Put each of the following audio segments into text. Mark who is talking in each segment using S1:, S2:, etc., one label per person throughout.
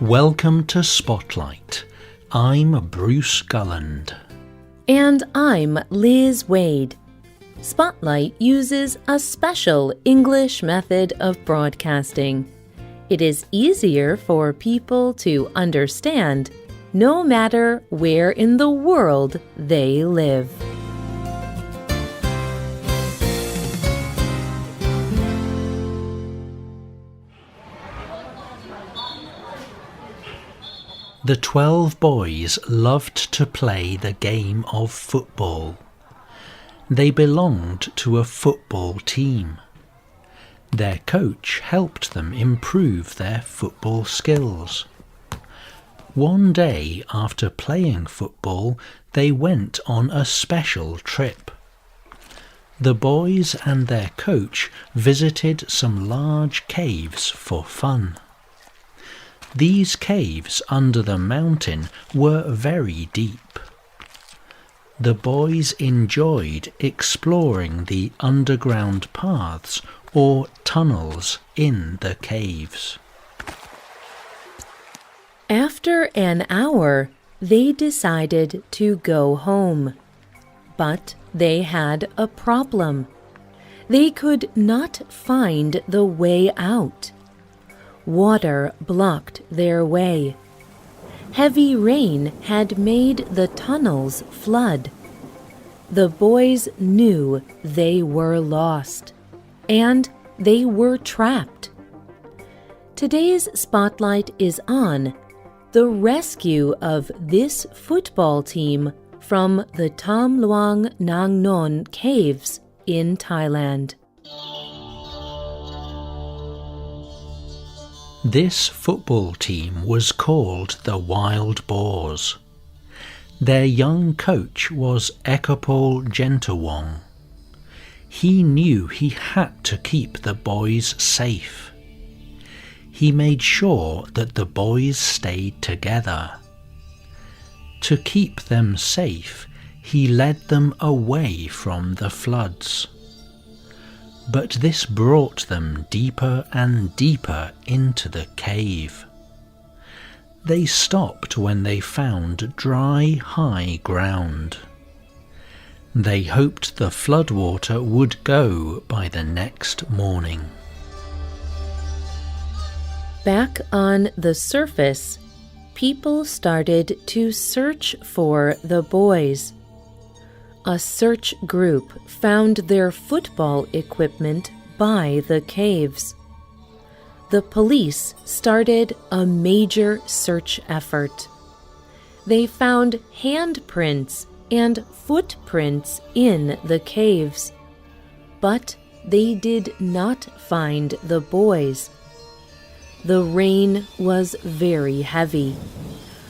S1: Welcome to Spotlight. I'm Bruce Gulland.
S2: And I'm Liz Wade. Spotlight uses a special English method of broadcasting. It is easier for people to understand, no matter where in the world they live.
S1: The 12 boys loved to play the game of football. They belonged to a football team. Their coach helped them improve their football skills. One day after playing football, they went on a special trip. The boys and their coach visited some large caves for fun. These caves under the mountain were very deep. The boys enjoyed exploring the underground paths or tunnels in the caves.
S2: After an hour, they decided to go home. But they had a problem. They could not find the way out. Water blocked their way. Heavy rain had made the tunnels flood. The boys knew they were lost, and they were trapped. Today's spotlight is on the rescue of this football team from the Tham Luang Nang Non caves in Thailand.
S1: This football team was called the Wild Boars. Their young coach was Ekapol Gentawong. He knew he had to keep the boys safe. He made sure that the boys stayed together. To keep them safe, he led them away from the floods. But this brought them deeper and deeper into the cave. They stopped when they found dry, high ground. They hoped the floodwater would go by the next morning.
S2: Back on the surface, people started to search for the boys. A search group found their football equipment by the caves. The police started a major search effort. They found handprints and footprints in the caves, but they did not find the boys. The rain was very heavy.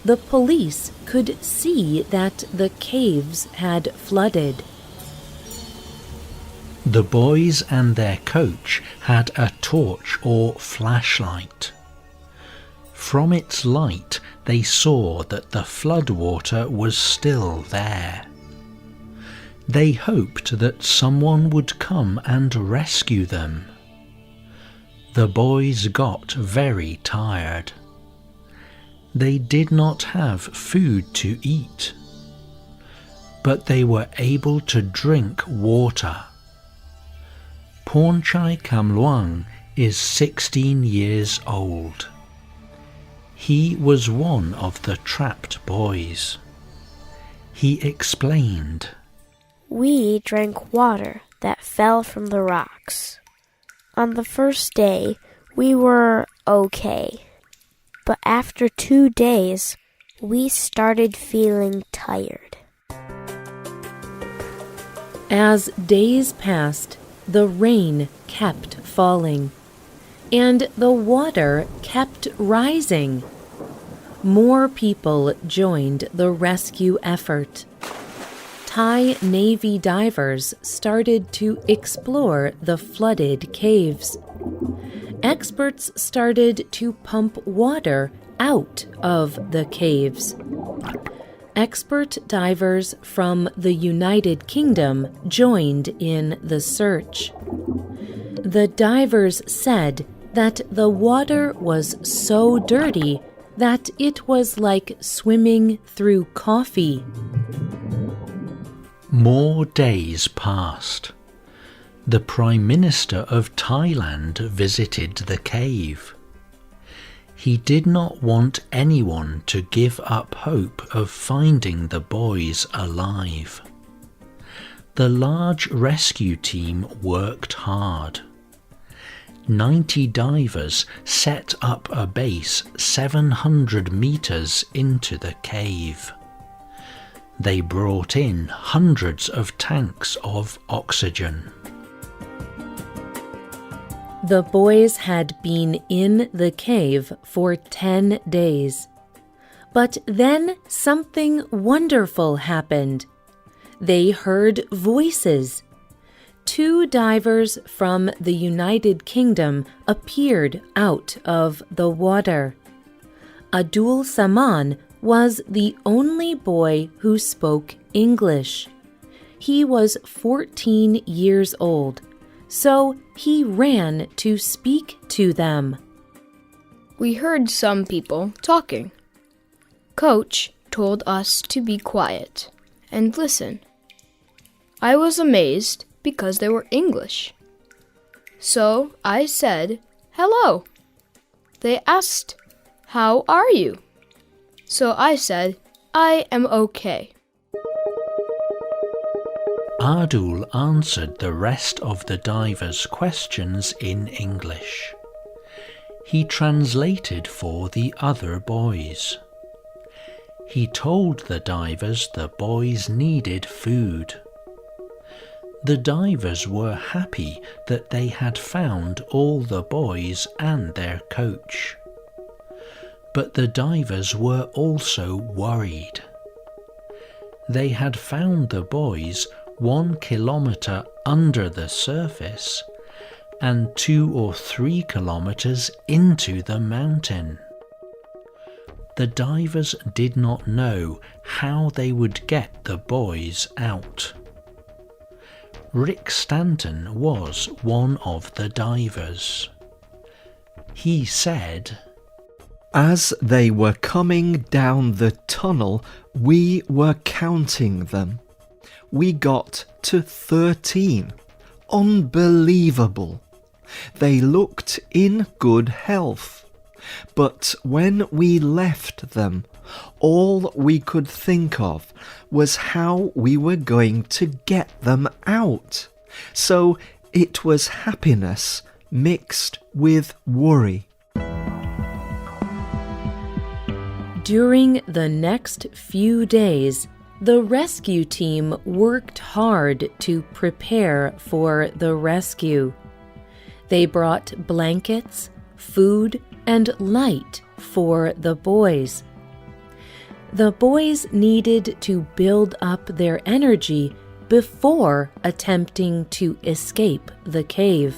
S2: The police could see that the caves had flooded.
S1: The boys and their coach had a torch or flashlight. From its light, they saw that the floodwater was still there. They hoped that someone would come and rescue them. The boys got very tired. They did not have food to eat, but they were able to drink water. Pornchai Kamluang is 16 years old. He was one of the trapped boys. He explained,
S3: "We drank water that fell from the rocks. On the first day, we were okay. But after 2 days, we started feeling tired."
S2: As days passed, the rain kept falling, and the water kept rising. More people joined the rescue effort. Thai Navy divers started to explore the flooded caves. Experts started to pump water out of the caves. Expert divers from the United Kingdom joined in the search. The divers said that the water was so dirty that it was like swimming through coffee.
S1: More days passed. The Prime Minister of Thailand visited the cave. He did not want anyone to give up hope of finding the boys alive. The large rescue team worked hard. 90 divers set up a base 700 meters into the cave. They brought in hundreds of tanks of oxygen.
S2: The boys had been in the cave for 10 days. But then something wonderful happened. They heard voices. 2 divers from the United Kingdom appeared out of the water. Padule Saman was the only boy who spoke English. He was 14 years old, so he ran to speak to them.
S4: We heard some people talking. Coach told us to be quiet and listen. I was amazed because they were English. So I said, "Hello." They asked, "How are you?" So I said, "I am okay."
S1: Padule answered the rest of the divers' questions in English. He translated for the other boys. He told the divers the boys needed food. The divers were happy that they had found all the boys and their coach. But the divers were also worried. They had found the boys 1 kilometer under the surface and 2 or 3 kilometers into the mountain. The divers did not know how they would get the boys out. Stanton was one of the divers. He said,
S5: "As they were coming down the tunnel, we were counting them. We got to 13. Unbelievable. They looked in good health. But when we left them, all we could think of was how we were going to get them out. So it was happiness mixed with worry."
S2: During the next few days, the rescue team worked hard to prepare for the rescue. They brought blankets, food, and light for the boys. The boys needed to build up their energy before attempting to escape the cave.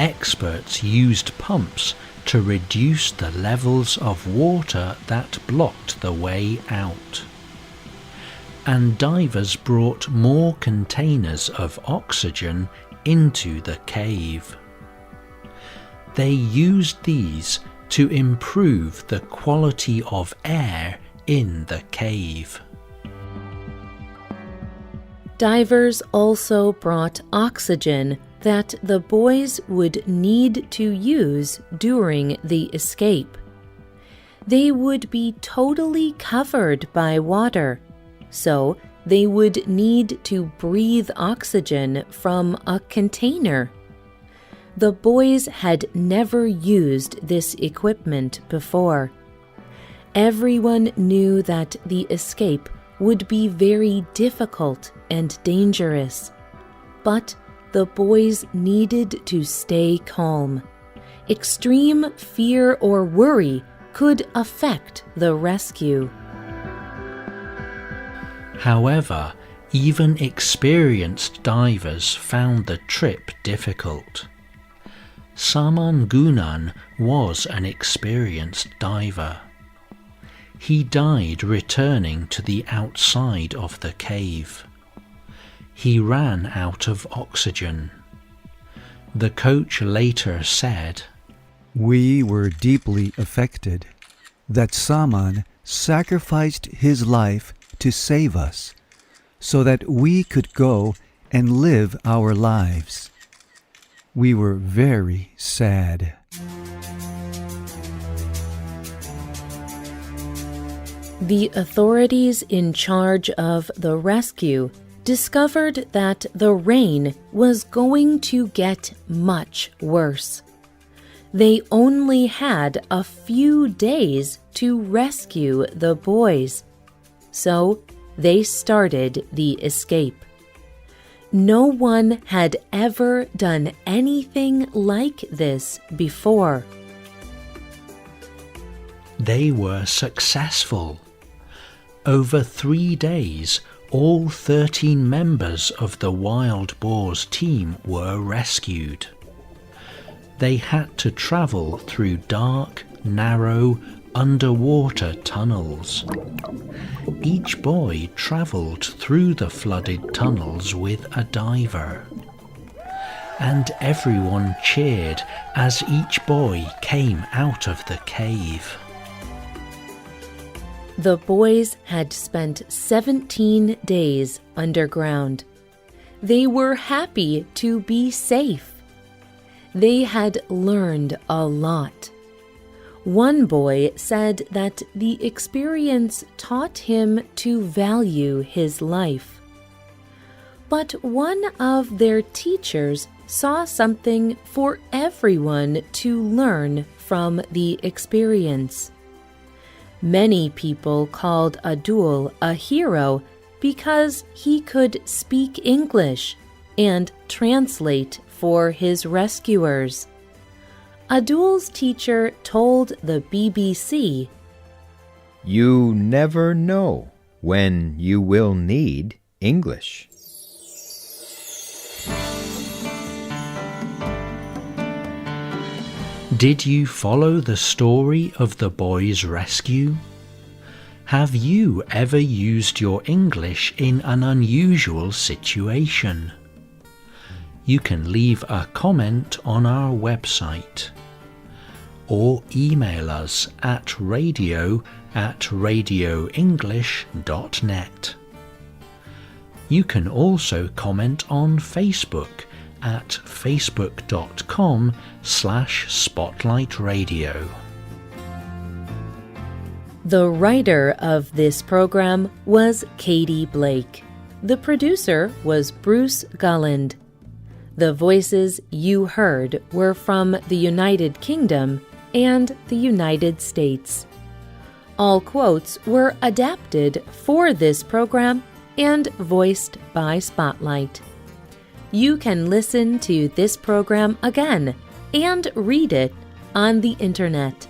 S1: experts used pumps to reduce the levels of water that blocked the way out. And divers brought more containers of oxygen into the cave. They used these to improve the quality of air in the cave.
S2: Divers also brought oxygen that the boys would need to use during the escape. They would be totally covered by water, so they would need to breathe oxygen from a container. The boys had never used this equipment before. Everyone knew that the escape would be very difficult and dangerous, but the boys needed to stay calm. Extreme fear or worry could affect the rescue.
S1: However, even experienced divers found the trip difficult. Saman was an experienced diver. He died returning to the outside of the cave. He ran out of oxygen. The coach later said,
S6: We were deeply affected that Saman sacrificed his life to save us, so that we could go and live our lives. We were very sad.
S2: The authorities in charge of the rescue discovered that the rain was going to get much worse. They only had a few days to rescue the boys, so they started the escape. No one had ever done anything like this before.
S1: They were successful. Over 3 days, all 13 members of the wild boars team were rescued. They had to travel through dark, narrow, underwater tunnels. Each boy travelled through the flooded tunnels with a diver. And everyone cheered as each boy came out of the cave.
S2: The boys had spent 17 days underground. They were happy to be safe. They had learned a lot. One boy said that the experience taught him to value his life. But one of their teachers saw something for everyone to learn from the experience. Many people called Padule a hero because he could speak English and translate for his rescuers. Padule's teacher told the BBC,
S7: "You never know when you will need English."
S1: Did you follow the story of the boys' rescue? Have you ever used your English in an unusual situation? You can leave a comment on our website or email us at radio@radioenglish.net. You can also comment on Facebook at facebook.com/spotlightradio.
S2: The writer of this program was Katie Blake. The producer was Bruce Gulland. The voices you heard were from the United Kingdom and the United States. All quotes were adapted for this program and voiced by Spotlight. You can listen to this program again and read it on the internet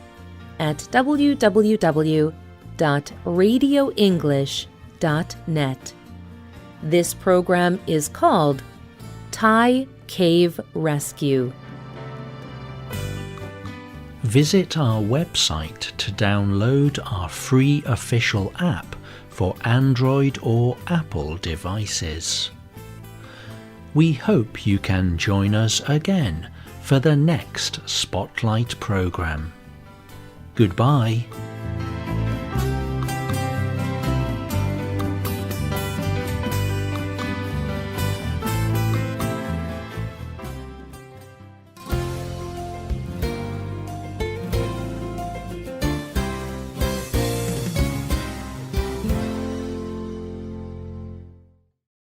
S2: at www.radioenglish.net. This program is called Thai Cave Rescue.
S1: Visit our website to download our free official app for Android or Apple devices. We hope you can join us again for the next Spotlight program. Goodbye.